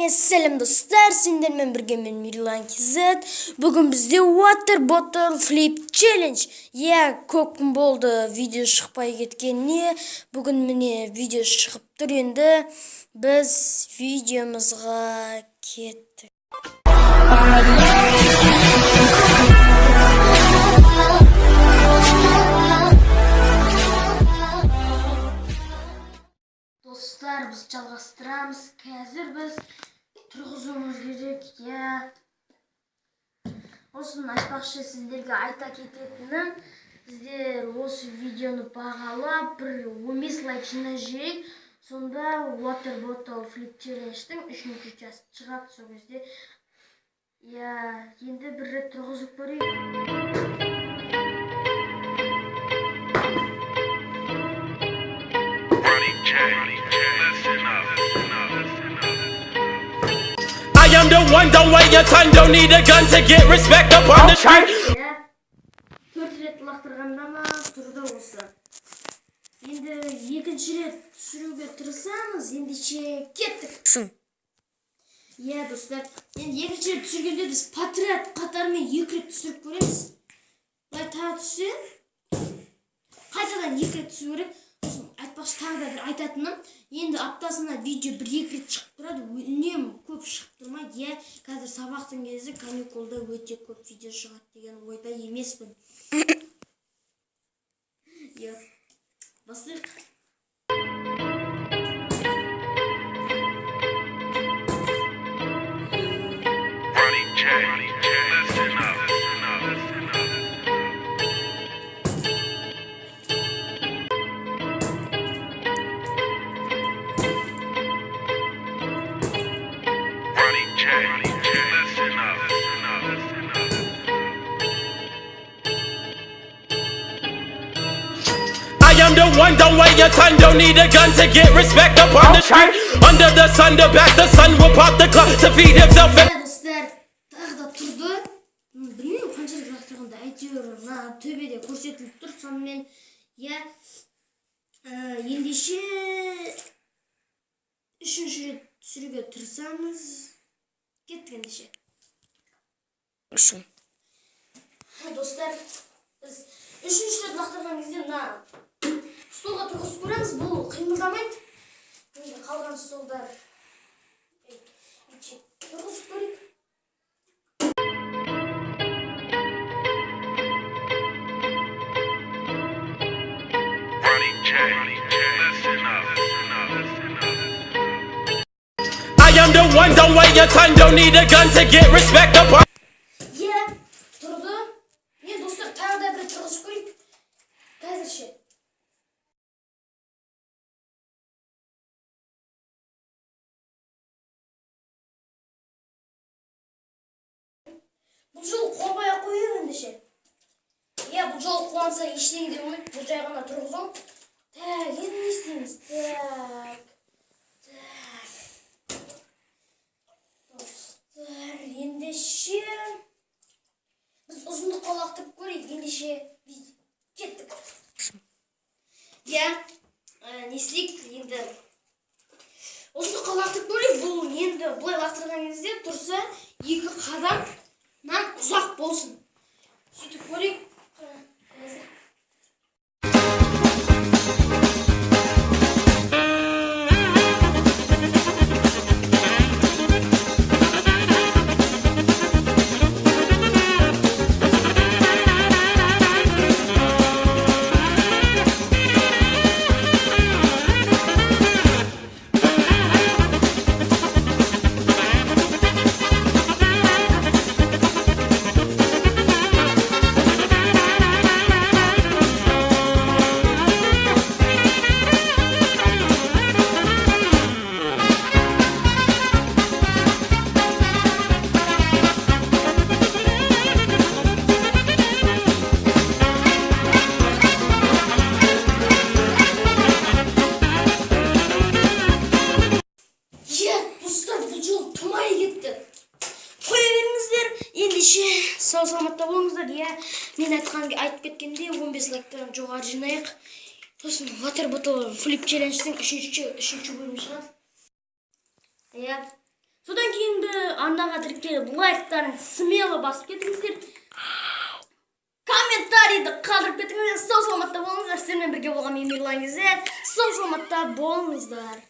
Барларыңа сәлем достар, сендермен бірге мен Мирлан Кизет. Бүгін бізде Water Bottle Flip Challenge. Көп күн болды видео шықпай кеткеніне. Бүгін міне видео шығып тұр, енді біз видеомызға кеттік. Достар, біз жалғастырамыз. Қазір біз тұрғызуымыз керек. Осыны айтпақшы, сіздерге айта кететінім, сіздер осы видеоны бағалап, бір 15 лайк жинай жейік. Сонда Water Bottle Flip Challenge-тің 3-ші часть шығады. Сол кезде енді бір рет тұрғызып көрейік. I am the one, don't wait your time, don't need a gun to get respect up on the street. 4 рет лақтырғанда ма тұрды осы. Енді екінші рет түсіруге тырысамыз, ендеше кеттік. Достар, енді екінші рет түсіргенде біз подряд қатарымен 2 рет түсіріп көреміз. Бұлай тағы түссе, қайтадан 2 рет түсіру керек. Айтпақшы, тағы да бір айтатыным, енді аптасына видео 1-2 рет шығып тұрады, үнемі көп шығып тұрмайды. Қазір сабақтың кезі каникулда өте көп видео шығады деген ойда емеспін. Бастайық. I am the one, don't wait your time, don't need a gun to get respect up on the street. Under the sun, the back, the sun will pop the clock to feed himself. Достар, тағы да тұрды. Білмеймін қанша рет лақтырғанда, әйтеуір төбеде көрсетіліп тұр. Сонымен, ендеше 3-ші рет түсіруге тырысамыз. Кеттік ендеше. Достар, біз 3-ші рет лақтырған кезде столға тұрғызып көреміз. Бұл қимылдамайды. Қалған столдар тұрғызып көрейік. I am the one, don't wait your time, don't need a gun to get respect up on. Тұрды. Мен достар тағы да бір тұрғызып көрейік. Қазірше. Бұл жол қуанбай қойып ендеше. Бұл жол қуанса ештеңе де болмайды. Бұл жай ғана тұрғызу. Енді не істейміз? Достар, ендеше біз ұзындыққа лақтырып көрейік. Ендеше біз кеттік. Не істейік? Енді ұзындыққа лақтырып көрейік. Бұл енді бұлай лақтырған кезде тұрса 2 қадамнан ұзақ болсын. Сөйтіп көрейік. Сау саламатта болыңыздар. Мен айтып кеткенде 15 лайктан жоғары жинайық. Сосын Water Bottle Flip Challenge-тің 3-ші бөлімі шығады. Содан кейінгі андаға тіркеліп лайктарын смело басып кетіңіздер. Комментарийді қалдырып кетіңіздер. Сау саламатта болыңыздар. Сіздермен бірге болған мен Ерлан Кезет. Сау саламатта болыңыздар.